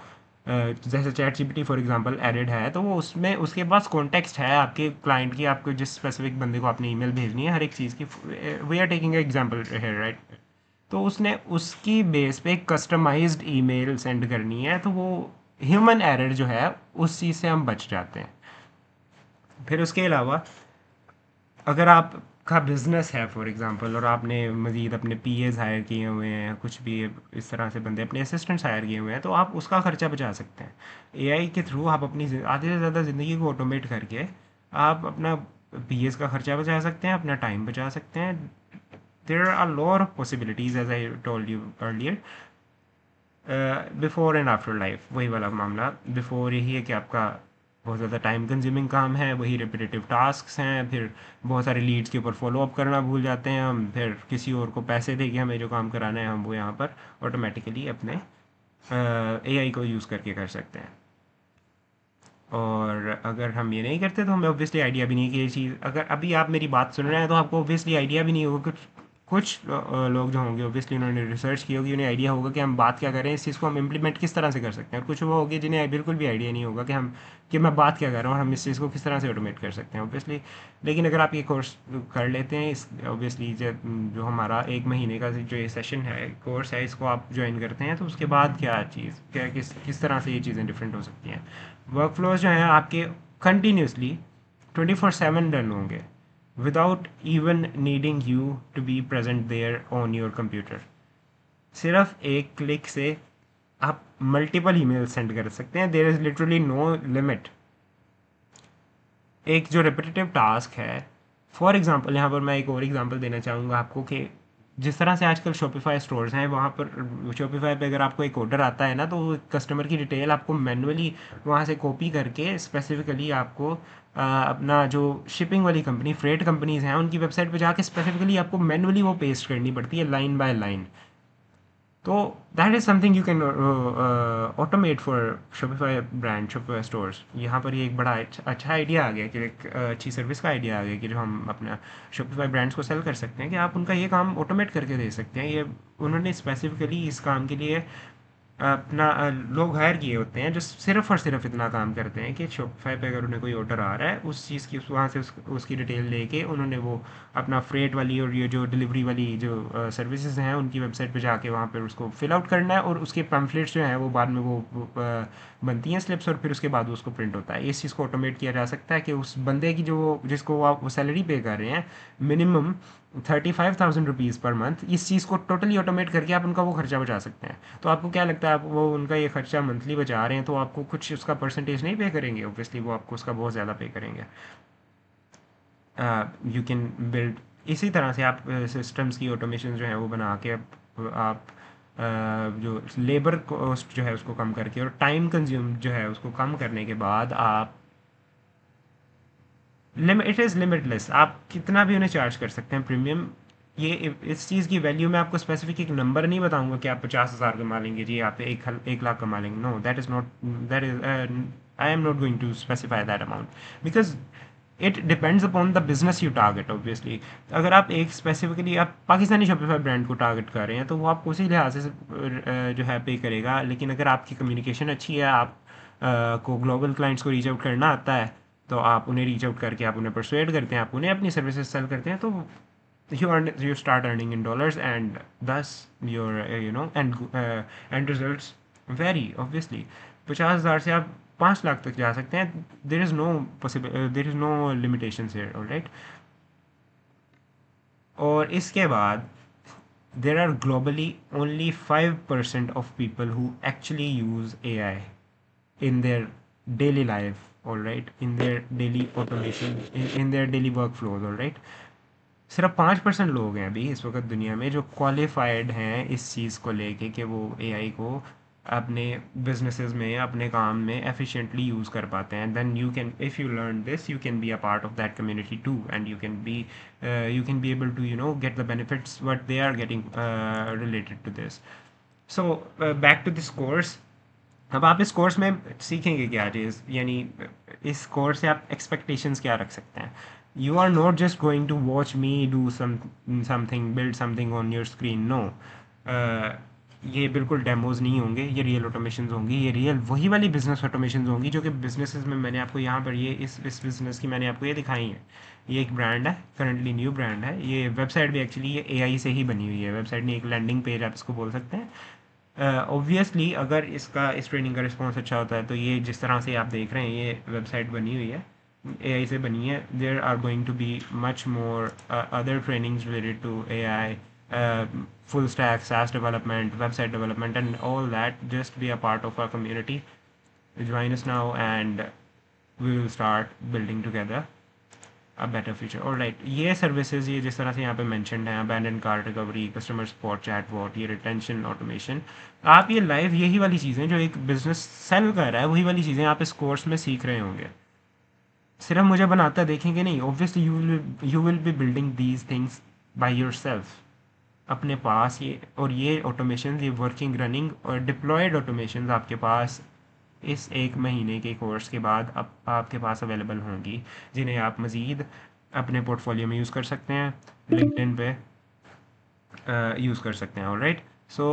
जैसे chat GPT for example added है, तो वो उसमें उसके पास कॉन्टेक्स्ट है आपके क्लाइंट की, आपको जिस स्पेसिफिक बंदे को आपने ईमेल भेजनी है, हर एक चीज़ की। वी आर टेकिंग एग्जांपल है, राइट? तो उसने उसकी बेस पे एक कस्टमाइज्ड ईमेल सेंड करनी है, तो वो ह्यूमन एरर जो है उस चीज़ से हम बच जाते हैं। फिर उसके अलावा अगर आपका बिजनेस है फॉर एग्जांपल, और आपने मज़ीद अपने पीएज हायर किए हुए हैं, कुछ भी इस तरह से बंदे, अपने असिस्टेंट्स हायर किए हुए हैं, तो आप उसका खर्चा बचा सकते हैं। एआई के थ्रू आप अपनी आधे से ज़्यादा ज़िंदगी को ऑटोमेट करके आप अपना पीएज का खर्चा बचा सकते हैं, अपना टाइम बचा सकते हैं। There are lot of possibilities as I told you earlier. Before and after life वही वाला मामला। बिफोर यही है कि आपका बहुत ज़्यादा टाइम कंज्यूमिंग काम है, वही रिपीटेटिव टास्क हैं, फिर बहुत सारे लीड्स के ऊपर फॉलो अप करना भूल जाते हैं हम, फिर किसी और को पैसे दे के हमें जो काम कराना है हम वो यहाँ पर ऑटोमेटिकली अपने एआई को यूज़ करके कर सकते हैं। और अगर हम ये नहीं करते तो हमें ऑब्वियसली आइडिया भी नहीं कि ये चीज़, अगर अभी आप मेरी बात सुन रहे हैं तो आपको ऑब्वियसली आइडिया भी नहीं होगा। कुछ कुछ लोग जो होंगे ऑब्वियसली उन्होंने रिसर्च की होगी, उन्हें आइडिया होगा कि हम बात क्या कर रहे हैं, इस चीज़ को हम इम्प्लीमेंट किस तरह से कर सकते हैं, और कुछ वो होंगे जिन्हें बिल्कुल भी आइडिया नहीं होगा कि मैं बात क्या कर रहा हूँ और हम इस चीज़ को किस तरह से ऑटोमेट कर सकते हैं ऑब्वियसली। लेकिन अगर आप ये कोर्स कर लेते हैं, इस ऑब्वियसली जो हमारा 1 महीने का जो ये सेशन है, कोर्स है, इसको आप ज्वाइन करते हैं, तो उसके बाद क्या चीज़, क्या किस तरह से ये चीज़ें डिफरेंट हो सकती हैं। वर्कफ्लोज जो हैं आपके कंटिन्यूसली 24/7 रन होंगे, without even needing you to be present there on your computer. सिर्फ एक क्लिक से आप मल्टीपल ईमेल सेंड कर सकते हैं। There is literally no limit. एक जो रिपीटेटिव टास्क है, फॉर एग्जांपल यहाँ पर मैं एक और एग्जांपल देना चाहूँगा आपको कि जिस तरह से आजकल शॉपिफाई स्टोर्स हैं, वहाँ पर शॉपिफाई पे अगर आपको एक ऑर्डर आता है ना, तो कस्टमर की डिटेल आपको मैनुअली वहाँ से कॉपी करके स्पेसिफिकली आपको अपना जो शिपिंग वाली कंपनी, फ्रेट कंपनीज़ हैं, उनकी वेबसाइट पे जाके स्पेसिफिकली आपको मैनुअली वो पेस्ट करनी पड़ती है, लाइन बाय लाइन। तो that is something you can automate for Shopify brand, Shopify stores. यहाँ पर ये एक बड़ा अच्छा आइडिया आ गया कि एक अच्छी सर्विस का आइडिया आ गया कि जो हम अपना शॉपिफाई ब्रांड्स को सेल कर सकते हैं, कि आप उनका ये काम ऑटोमेट करके दे सकते हैं। ये उन्होंने स्पेसिफिकली इस काम के लिए अपना लोग हायर किए होते हैं जो सिर्फ और सिर्फ इतना काम करते हैं कि शॉपिफाई पे अगर उन्हें कोई ऑर्डर आ रहा है, उस चीज़ की वहाँ से उसकी डिटेल लेके उन्होंने वो अपना फ्रेट वाली और ये जो डिलीवरी वाली जो सर्विसेज हैं उनकी वेबसाइट पे जाके वहाँ पर उसको फिल आउट करना है, और उसके पैम्फलेट्स जो हैं वो बाद में वो बनती हैं स्लिप्स, और फिर उसके बाद उसको प्रिंट होता है। इस चीज़ को ऑटोमेट किया जा सकता है कि उस बंदे की जो जिसको आप वो सैलरी पे कर रहे हैं, मिनिमम 35,000 रुपीज़ पर मंथ, इस चीज़ को टोटली ऑटोमेट करके आप उनका वो खर्चा बचा सकते हैं। तो आपको क्या लगता है, आप वो उनका ये खर्चा मंथली बचा रहे हैं, तो आपको कुछ उसका परसेंटेज नहीं पे करेंगे? ऑब्वियसली वो आपको उसका बहुत ज़्यादा पे करेंगे। यू कैन बिल्ड इसी तरह से आप सिस्टम्स की ऑटोमेशन जो है वो बना के आप जो लेबर कॉस्ट जो है उसको कम करके और टाइम कंज्यूम जो है उसको कम करने के बाद आप इट इज़ लिमिटलेस, आप कितना भी उन्हें चार्ज कर सकते हैं प्रीमियम। ये इस चीज़ की वैल्यू मैं आपको स्पेसिफिक एक नंबर नहीं बताऊंगा कि आप 50,000 कमा लेंगे जी, आप 1 लाख कमा लेंगे। No, that is not, that is I am not going to specify that amount because it depends upon the business you target obviously. अगर आप एक स्पेसिफिकली आप पाकिस्तानी शॉपिफाई ब्रांड को टारगेट कर रहे हैं तो वो आपको उसी लिहाज से जो है पे करेगा। लेकिन अगर आपकी कम्युनिकेशन अच्छी है, आप को ग्लोबल क्लाइंट्स को रीच आउट करना आता है, तो आप उन्हें रीच आउट करके आप उन्हें परsuade करते हैं, आप उन्हें अपनी सर्विसेज सेल करते हैं, तो you start earning in dollars, and thus your end results vary obviously। 50,000 से आप 5 लाख तक जा सकते हैं। there is no limitations here, all right। और इसके बाद there are globally only 5% of people who actually use AI in their daily life, all right, in their daily automation, in their daily workflows, all right। सिर्फ 5% लोग हैं अभी इस वक्त दुनिया में जो क्वालिफाइड हैं इस चीज़ को लेके कि वो एआई को अपने बिजनेसेस में, अपने काम में एफिशिएंटली यूज़ कर पाते हैं। Then you can, if you learn this, you can be a part of that community too, and you can be able to get the benefits what they are getting related to this. So back to this course. अब आप इस course में सीखेंगे क्या चीज़, यानी इस course से आप एक्सपेक्टेशंस क्या रख सकते हैं। You are not just going to watch me do something, build something on your screen, no. ये बिल्कुल डेमोज नहीं होंगे, ये रियल ऑटोमेशंस होंगी, ये रियल वही वाली बिजनेस ऑटोमेशंस होंगी जो कि बिजनेसेस में मैंने आपको यहाँ पर ये इस बिजनेस की मैंने आपको ये दिखाई है। ये एक ब्रांड है, करंटली न्यू ब्रांड है। ये वेबसाइट भी एक्चुअली ये एआई से ही बनी हुई है, वेबसाइट नहीं, एक लैंडिंग पेज आप इसको बोल सकते हैं। ऑब्वियसली अगर इसका इस ट्रेनिंग का रिस्पॉन्स अच्छा होता है तो ये जिस तरह से आप देख रहे हैं ये वेबसाइट बनी हुई है, एआई से बनी है। There are going to be much more other trainings related to AI, full stack SaaS development, website development, and all that. Just be a part of our community. Join us now, and we will start building together a better future। और right, ये services ये जिस तरह से यहाँ पे mentioned हैं, abandon card recovery, customer support, chatbot, ये रिटेंशन ऑटोमेशन, आप ये लाइव यही वाली चीज़ें जो एक बिजनेस सेल कर रहा है वही वाली चीज़ें आप इस कोर्स में सीख रहे होंगे। सिर्फ मुझे बनाता देखेंगे नहीं, obviously you will be building these things by your self अपने पास। ये और ये ऑटोमेशन, ये वर्किंग, रनिंग और डिप्लॉयड ऑटोमेशन आपके पास इस 1 महीने के कोर्स के बाद अब आपके पास अवेलेबल होंगी, जिन्हें आप मज़ीद अपने पोर्टफोलियो में यूज़ कर सकते हैं, लिंक्डइन पे यूज़ कर सकते हैं। ऑलराइट, सो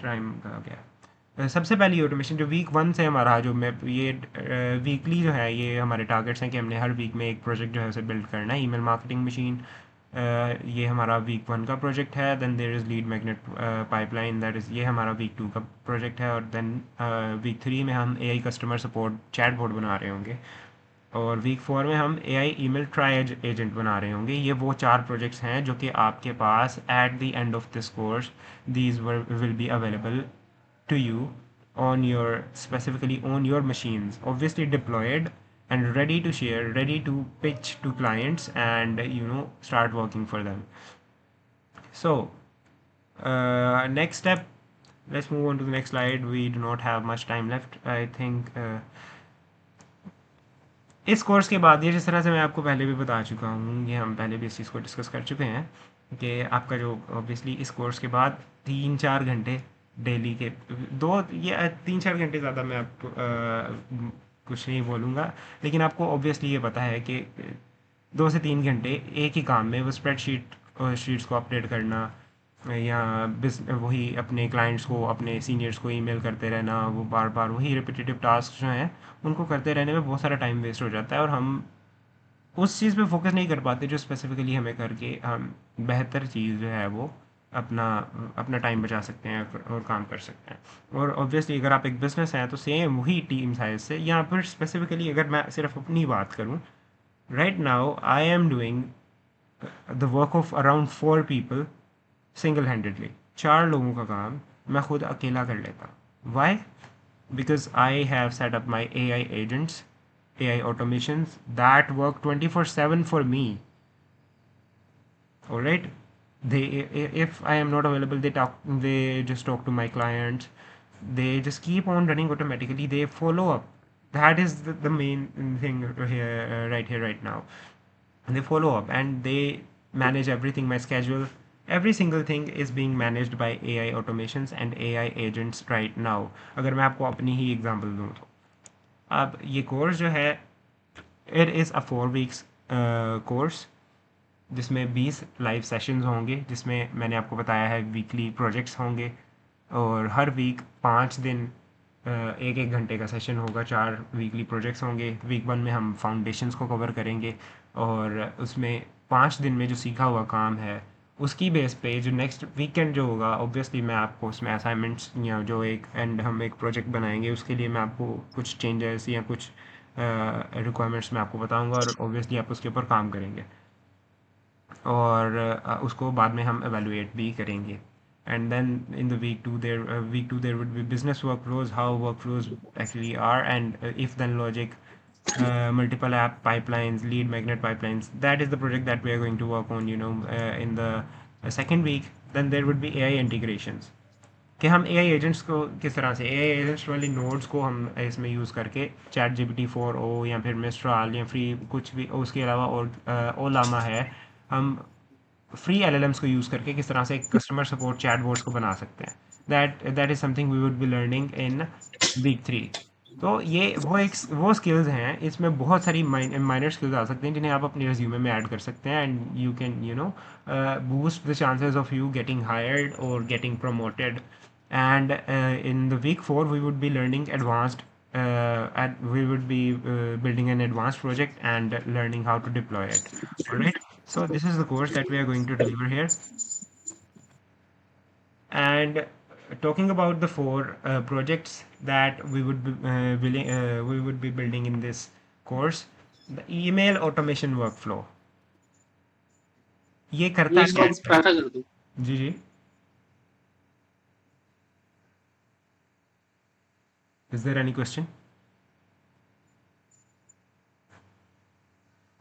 टाइम का गया। सबसे पहली ऑटोमेशन जो वीक 1 से हमारा जो मैं ये वीकली जो है ये हमारे टारगेट्स हैं कि हमने हर वीक में एक प्रोजेक्ट जो है उसे बिल्ड करना है। ईमेल मार्केटिंग मशीन, ये हमारा वीक 1 का प्रोजेक्ट है। Then there is lead magnet pipeline, that is ये हमारा वीक 2 का प्रोजेक्ट है। और देन वीक 3 में हम एआई कस्टमर सपोर्ट चैटबॉट बना रहे होंगे, और वीक 4 में हम एआई ईमेल ट्राई एजेंट बना रहे होंगे। ये वो 4 प्रोजेक्ट्स हैं जो कि आपके पास at the end of this course these will be available to you on your specifically on your machines, obviously deployed and ready to share, ready to pitch to clients, and start working for them. So next step, let's move on to the next slide. We do not have much time left, I think। इस course के बाद ये जिस तरह से मैं आपको पहले भी बता चुका हूँ, ये हम पहले भी इस चीज़ को डिस्कस कर चुके हैं कि आपका जो ऑब्वियसली इस कोर्स के बाद 3-4 घंटे डेली के, 3-4 घंटे ज़्यादा मैं आपको कुछ नहीं बोलूँगा, लेकिन आपको ऑब्वियसली ये पता है कि 2 से 3 घंटे एक ही काम में वो शीट्स को अपडेट करना, या वही अपने क्लाइंट्स को, अपने सीनियर्स को ईमेल करते रहना, वो बार बार वही रिपीटेटिव टास्क जो हैं उनको करते रहने में बहुत सारा टाइम वेस्ट हो जाता है, और हम उस चीज़ पे फोकस नहीं कर पाते जो स्पेसिफिकली हमें करके हम बेहतर चीज़ जो है वो अपना अपना टाइम बचा सकते हैं और काम कर सकते हैं। और ऑब्वियसली अगर आप एक बिज़नेस हैं तो सेम वही टीम साइज से, या फिर स्पेसिफिकली अगर मैं सिर्फ अपनी बात करूँ, right now I am doing the work of around 4 people single handedly. 4 लोगों का काम मैं खुद अकेला कर लेता। Why? Because I have set up my AI agents, AI automations that work 24/7 for me, alright। they, if I am not available, they just talk to my clients. They just keep on running automatically. They follow up. That is the main thing here, right here, right now. And they follow up and they manage everything. My schedule, every single thing is being managed by AI automations and AI agents right now. अगर मैं आपको अपनी ही example दूँ तो अब ये course जो है, it is a 4 weeks course जिसमें 20 लाइव सेशंस होंगे, जिसमें मैंने आपको बताया है वीकली प्रोजेक्ट्स होंगे और हर वीक 5 दिन एक एक घंटे का सेशन होगा। 4 वीकली प्रोजेक्ट्स होंगे। वीक 1 में हम फाउंडेशंस को कवर करेंगे और उसमें 5 दिन में जो सीखा हुआ काम है उसकी बेस पे जो नेक्स्ट वीकेंड जो होगा, ऑब्वियसली मैं आपको उसमें असाइनमेंट्स या जो एक एंड हम एक प्रोजेक्ट बनाएंगे उसके लिए मैं आपको कुछ चेंजेस या कुछ रिक्वायरमेंट्स मैं आपको बताऊंगा और ऑब्वियसली आप उसके ऊपर काम करेंगे और उसको बाद में हम evaluate भी करेंगे। And then in the week 2 there would be business workflows, how workflows actually are, and if then logic, multiple app pipelines, lead magnet pipelines. That is the project that we are going to work on, in the second week. Then there would be AI integrations, कि हम AI agents को किस तरह से AI agents वाली nodes को हम इसमें यूज़ करके चैट GPT 4o या फिर मिस्ट्राल या फ्री कुछ भी उसके अलावा और ओलामा है, हम फ्री LLMs को यूज़ करके किस तरह से कस्टमर सपोर्ट चैट बोर्ड्स को बना सकते हैं। That is something we would be learning in week 3। तो ये वो स्किल्स हैं, इसमें बहुत सारी माइनर स्किल्स आ सकते हैं जिन्हें आप अपने रिज्यूमे में ऐड कर सकते हैं and you can boost the chances of you getting hired और getting promoted. And in the week 4 we would be learning advanced and we would be building an advanced project and learning how to deploy it. All right, so this is the course that we are going to deliver here. And talking about the 4 projects that we would be building in this course, the email automation workflow, ये करता इसको क्या आप है? प्रार्थना कर दो। जी जी, is there any question?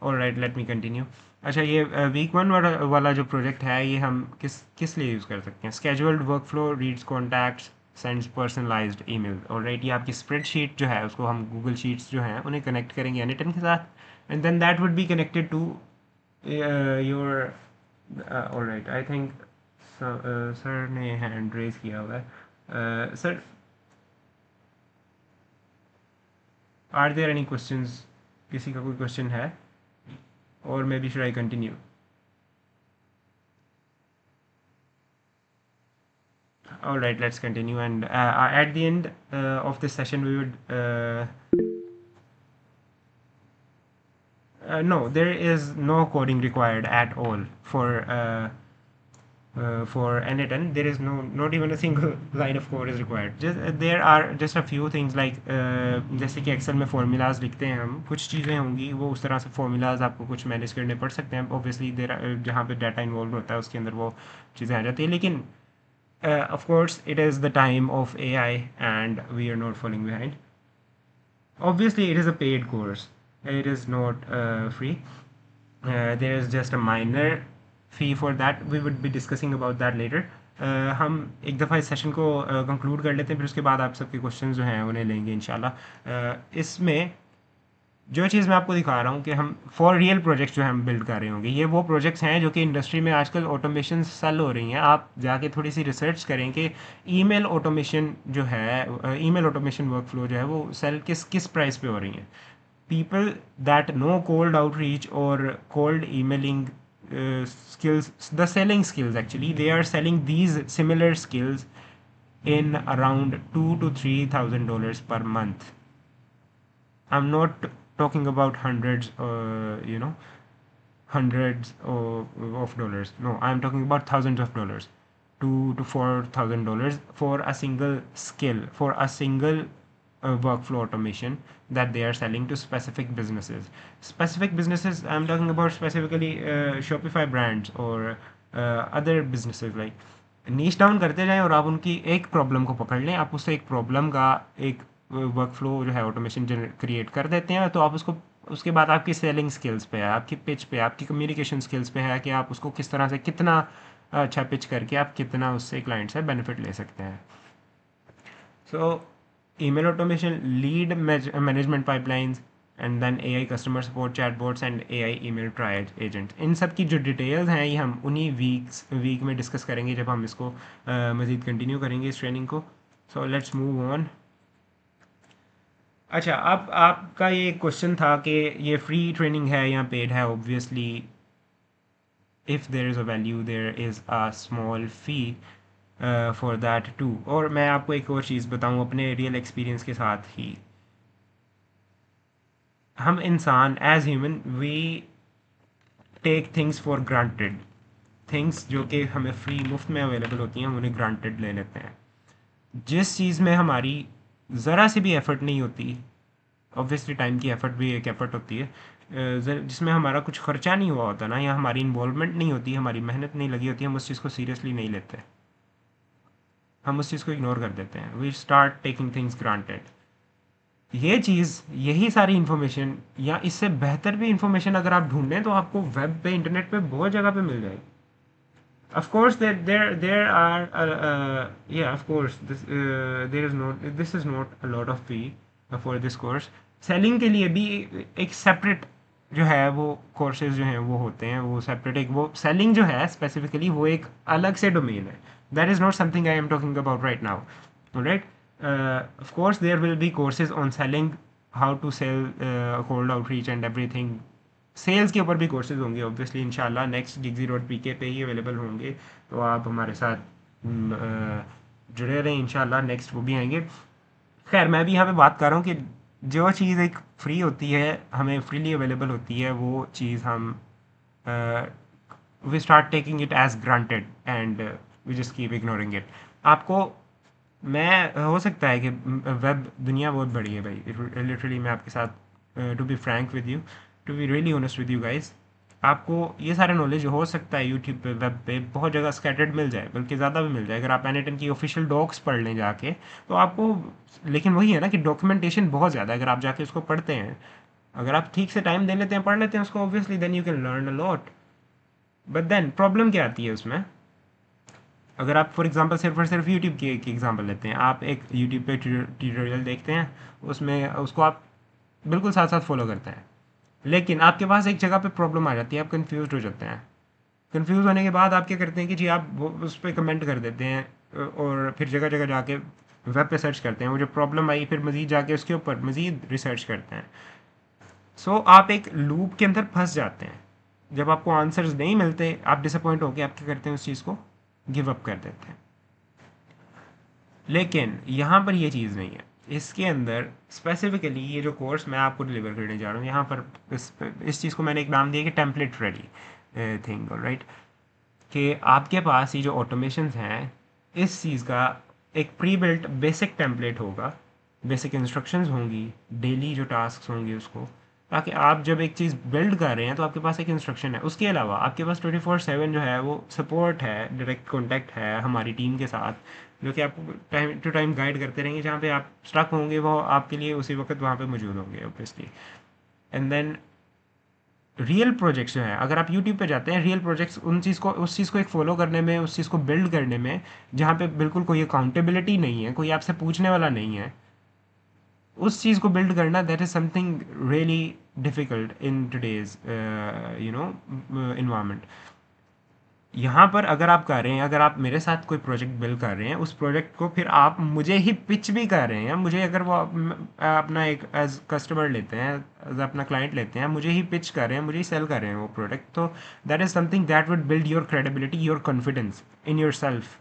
Alright, let me continue. अच्छा, ये वीक 1 वाला जो प्रोजेक्ट है ये हम किस लिए यूज़ कर सकते हैं? Scheduled workflow, reads contacts, sends personalised email. Alright, ये आपकी स्प्रेडशीट जो है उसको हम गूगल शीट्स जो हैं उन्हें कनेक्ट करेंगे एनिटन के साथ and then that would be connected to your. Alright, I think sir ने हैंड रेज किया हुआ है। Sir, are there any questions? किसी का कोई क्वेश्चन है? Or maybe should I continue? All right, let's continue. And at the end of this session, we would no, there is no coding required at all for Aniton. There is not even a single line of code is required. There are just a few things like जैसे कि Excel में formulas लिखते हैं हम, कुछ चीज़ें होंगी वो उस तरह से फॉर्मूलाज आपको कुछ मैनेज करने पड़ सकते हैं। ऑब्वियसली देर जहाँ पे डाटा इन्वॉल्व होता है उसके अंदर वो चीज़ें आ जाती है, लेकिन of course it is the time of AI and we are not falling behind. Obviously it is a paid course, it is not free. There is just a minor fee for that. We would be discussing about that later. हम एक दफ़ा इस session को conclude कर लेते हैं, फिर उसके बाद आप सबके क्वेश्चन जो हैं उन्हें लेंगे इंशाल्लाह। इसमें जो चीज़ मैं आपको दिखा रहा हूँ कि हम फॉर रियल प्रोजेक्ट्स जो हम बिल्ड कर रहे होंगे, ये वो प्रोजेक्ट्स हैं जो कि इंडस्ट्री में आजकल ऑटोमेशन सेल हो रही हैं। आप जाके थोड़ी सी रिसर्च करें कि ईमेल ऑटोमेशन जो है, ईमेल ऑटोमेशन वर्कफ्लो जो है वो सेल किस प्राइस पे हो रही हैं। People that know cold outreach और cold emailing skills, the selling skills, actually they are selling these similar skills in around $2,000 to $3,000 per month. I'm not talking about hundreds of dollars. No, I'm talking about thousands of dollars, $2,000 to $4,000 for a single skill, for a single workflow automation that they are selling to specific businesses. Specific businesses, I'm talking about specifically Shopify brands or other businesses. Like नीच down करते जाएं और आप उनकी एक problem को पकड़ लें, आप उससे एक प्रॉब्लम का एक वर्कफ्लो जो है ऑटोमेशन क्रिएट कर देते हैं, तो आप उसको उसके बाद आपकी सेलिंग स्किल्स पे है, आपकी पिच पे, आपकी कम्युनिकेशन स्किल्स पे है कि आप उसको किस तरह से कितना अच्छा पिच करके आप कितना उससे क्लाइंट से बेनिफिट ले सकते हैं. So email automation, lead management pipelines, and then AI customer support chatbots and AI email trial agent, इन सब की जो डिटेल्स हैं ये हम उन्हीं वीक में डिस्कस करेंगे जब हम इसको मज़ीद कंटिन्यू करेंगे इस ट्रेनिंग को. So let's move on. अच्छा, अब आपका ये क्वेश्चन था कि ये फ्री ट्रेनिंग है या पेड है. Obviously if there is a value there is a small fee for that too. और मैं आपको एक और चीज़ बताऊँ अपने रियल एक्सपीरियंस के साथ ही. हम इंसान as human we take things for granted. Things जो कि हमें फ्री मुफ्त में अवेलेबल होती हैं हम उन्हें ग्रांटेड ले लेते हैं. जिस चीज़ में हमारी ज़रा सी भी एफ़र्ट नहीं होती, ऑब्वियसली टाइम की एफ़र्ट भी एक एफ़र्ट होती है, जिसमें हमारा कुछ खर्चा नहीं हुआ होता ना, या हमारी इन्वॉल्वमेंट नहीं होती, हमारी मेहनत नहीं लगी होती, हम उस चीज़ को सीरियसली नहीं लेते, हम उस चीज़ को इग्नोर कर देते हैं. We start taking things granted. ये चीज़, यही सारी इन्फॉर्मेशन या इससे बेहतर भी इन्फॉर्मेशन अगर आप ढूंढें तो आपको वेब पे, इंटरनेट पे बहुत जगह पे मिल जाएगी. Of course, there are yeah, of course this is not a lot of fee for this course. Selling के लिए भी एक separate जो है वो courses जो हैं वो होते हैं, वो separate एक वो selling जो है specifically वो एक अलग से domain है. That is not something I am talking about right now. Alright. Of course there will be courses on selling, how to sell, cold outreach and everything. Sales के ऊपर भी कोर्सेज होंगे ऑब्वियसली इंशाल्लाह नेक्स्ट Gigzy.pk पे ही available होंगे. तो आप हमारे साथ जुड़े रहें इंशाल्लाह, नेक्स्ट वो भी आएंगे. खैर मैं भी यहाँ पे बात कर रहा हूँ कि जो चीज़ एक फ्री होती है, हमें फ्रीली अवेलेबल होती है, वो चीज़ हम we start taking it as granted and we just keep ignoring it. आपको, मैं हो सकता है कि वेब दुनिया बहुत बड़ी है भाई, लिटरली मैं आपके साथ to be frank with you, to be really honest with you guys, आपको ये सारे नॉलेज हो सकता है यूट्यूब पे, वेब पे बहुत जगह स्कैटर्ड मिल जाए, बल्कि ज़्यादा भी मिल जाए. अगर आप एन की ऑफिशियल डॉक्स पढ़ लें जाके तो आपको, लेकिन वही है ना कि डॉक्यूमेंटेशन बहुत ज़्यादा है. अगर आप जाके उसको पढ़ते हैं, अगर आप ठीक से टाइम दे लेते हैं, पढ़ लेते हैं उसको, obviously then you can learn a lot. But then problem क्या आती है उसमें, अगर आप फॉर एग्जांपल सिर्फ और सिर्फ यूट्यूब की एक एग्जांपल लेते हैं, आप एक यूट्यूब पे ट्यूटोरियल देखते हैं, उसमें उसको आप बिल्कुल साथ साथ फॉलो करते हैं, लेकिन आपके पास एक जगह पे प्रॉब्लम आ जाती है, आप कंफ्यूज हो जाते हैं. कंफ्यूज होने के बाद आप क्या करते हैं कि जी आप उस पर कमेंट कर देते हैं और फिर जगह जगह जाके वेब पे सर्च करते हैं, वो जो प्रॉब्लम आई फिर मज़ीद जाके उसके ऊपर मज़ीद रिसर्च करते हैं. सो आप एक लूप के अंदर फंस जाते हैं. जब आपको आंसर्स नहीं मिलते, आप डिसअपॉइंट होकर आप क्या करते हैं, उस चीज़ को गिव अप कर देते हैं. लेकिन यहाँ पर ये चीज़ नहीं है. इसके अंदर स्पेसिफिकली ये जो कोर्स मैं आपको डिलीवर करने जा रहा हूँ, यहाँ पर इस चीज़ को मैंने एक नाम दिया कि टेम्पलेट रेडी थिंग. राइट, कि आपके पास ये जो ऑटोमेशंस हैं, इस चीज़ का एक प्री बिल्ट बेसिक टेम्पलेट होगा, बेसिक इंस्ट्रक्शंस होंगी, डेली जो टास्क होंगे उसको, ताकि आप जब एक चीज़ बिल्ड कर रहे हैं तो आपके पास एक इंस्ट्रक्शन है. उसके अलावा आपके पास 24/7 जो है वो सपोर्ट है, डायरेक्ट कॉन्टैक्ट है हमारी टीम के साथ, जो कि आपको टाइम टू टाइम गाइड करते रहेंगे. जहाँ पे आप स्ट्रक होंगे वो आपके लिए उसी वक्त वहाँ पे मौजूद होंगे obviously. And then real projects जो हैं, अगर आप यूट्यूब पे जाते हैं, रियल प्रोजेक्ट्स उस चीज़ को एक फ़ॉलो करने में, उस चीज़ को बिल्ड करने में, जहाँ पे बिल्कुल कोई अकाउंटेबिलिटी नहीं है, कोई आपसे पूछने वाला नहीं है, उस चीज़ को बिल्ड करना, that is something really difficult in today's environment. यहाँ पर अगर आप कर रहे हैं, अगर आप मेरे साथ कोई प्रोजेक्ट बिल्ड कर रहे हैं, उस प्रोजेक्ट को फिर आप मुझे ही पिच भी कर रहे हैं, मुझे अगर वो अपना एक एज कस्टमर लेते हैं, एज अपना क्लाइंट लेते हैं, मुझे ही पिच कर रहे हैं, मुझे ही सेल कर रहे हैं वो प्रोडक्ट, तो that is something that would build your credibility, your confidence in your self.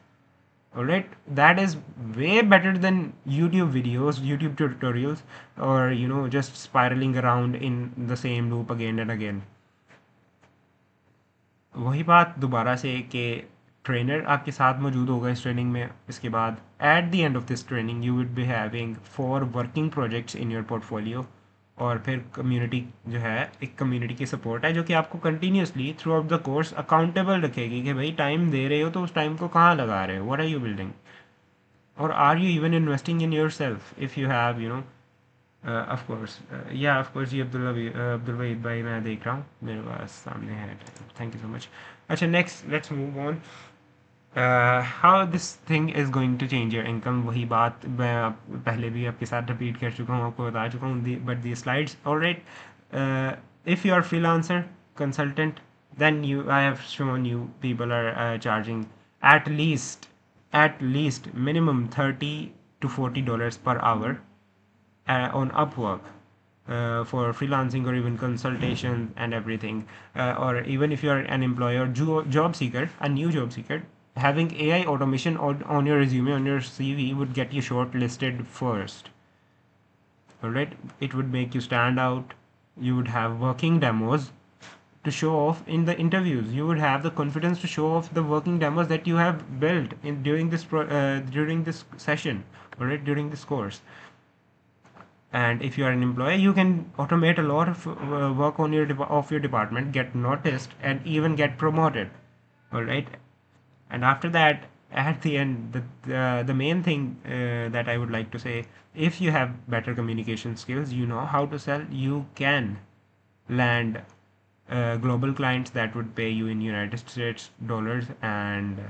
Alright, that is way better than YouTube videos, YouTube tutorials, or just spiraling around in the same loop again and again. वही बात दोबारा से कि trainer आपके साथ मौजूद होगा इस ट्रेनिंग में. इसके बाद eight the end of this training you will be having 4 working projects in your portfolio. और फिर कम्युनिटी जो है, एक कम्युनिटी की सपोर्ट है जो कि आपको continuously through out the course accountable रखेगी कि भाई टाइम दे रहे हो तो उस टाइम को कहाँ लगा रहे हो, व्हाट आर यू बिल्डिंग, और are you even investing in yourself if you have of course. या ऑफ कोर्स, ये अब्दुल वहीद भाई मैं देख रहा हूँ मेरे पास सामने है. Thank you so much. अच्छा, next let's move on. How this thing is going to change your income, वही बात मैं पहले भी आपके साथ रिपीट कर चुका हूँ, आपको बता चुका हूँ, but the slides alright. If you are freelancer consultant, then I have shown you people are charging at least minimum 30 to $40 per hour on Upwork for freelancing or even consultation and everything. Or even if you are an employer, job seeker, a new job seeker, having AI automation on your resume, on your CV would get you shortlisted first. All right, it would make you stand out. You would have working demos to show off in the interviews. You would have the confidence to show off the working demos that you have built in during this session, all right, during this course. And if you are an employee, you can automate a lot of work on your department, get noticed, and even get promoted. All right. And after that, at the end, the main thing that I would like to say, if you have better communication skills, you know how to sell, you can land global clients that would pay you in United States dollars. And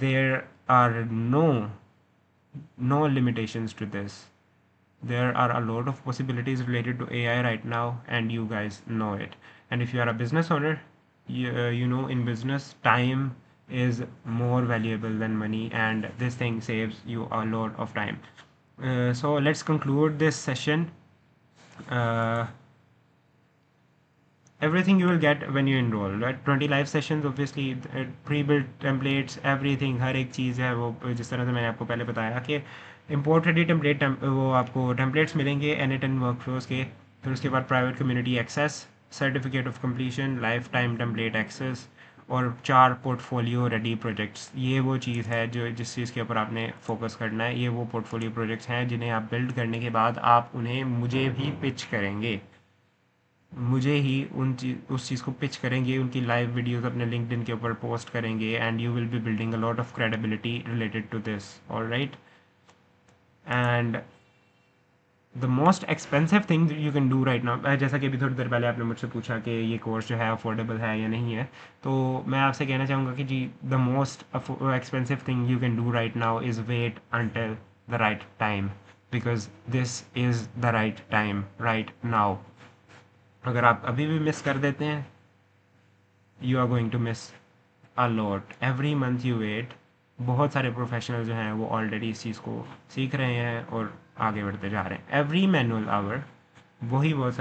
there are no limitations to this. There are a lot of possibilities related to AI right now, and you guys know it. And if you are a business owner, you know in business, time is more valuable than money, and this thing saves you a lot of time. So let's conclude this session. Uh, Everything you will get when you enroll, right? 20 live sessions, obviously pre-built templates, everything, हर एक चीज़ है वो, जिस तरह से मैंने आपको पहले बताया कि imported ही template वो आपको templates मिलेंगे N8N workflows के. फिर उसके बाद private community access, certificate of completion, lifetime template access, और 4 portfolio ready projects. ये वो चीज़ है जो जिस चीज़ के ऊपर आपने फोकस करना है. ये वो portfolio projects हैं जिन्हें आप बिल्ड करने के बाद आप उन्हें मुझे भी पिच करेंगे, मुझे ही उस चीज़ को पिच करेंगे, उनकी लाइव वीडियोस अपने लिंक्डइन के ऊपर पोस्ट करेंगे, and you will be building a lot of credibility related to this. Alright. And the most expensive thing you can do right now, जैसा कि अभी थोड़ी देर पहले आपने मुझसे पूछा कि ये कोर्स जो है अफोर्डेबल है या नहीं है, तो मैं आपसे कहना चाहूँगा कि जी the most expensive thing you can do right now is wait until the right time, because this is the right time right now. अगर आप अभी भी मिस कर देते हैं, you are going to miss a lot. Every month you wait. बहुत सारे professional जो हैं वो ऑलरेडी इस चीज़ को सीख रहे हैं और आगे बढ़ते जा रहे हैं. एवरी मैनुअल आवर, वही बहुत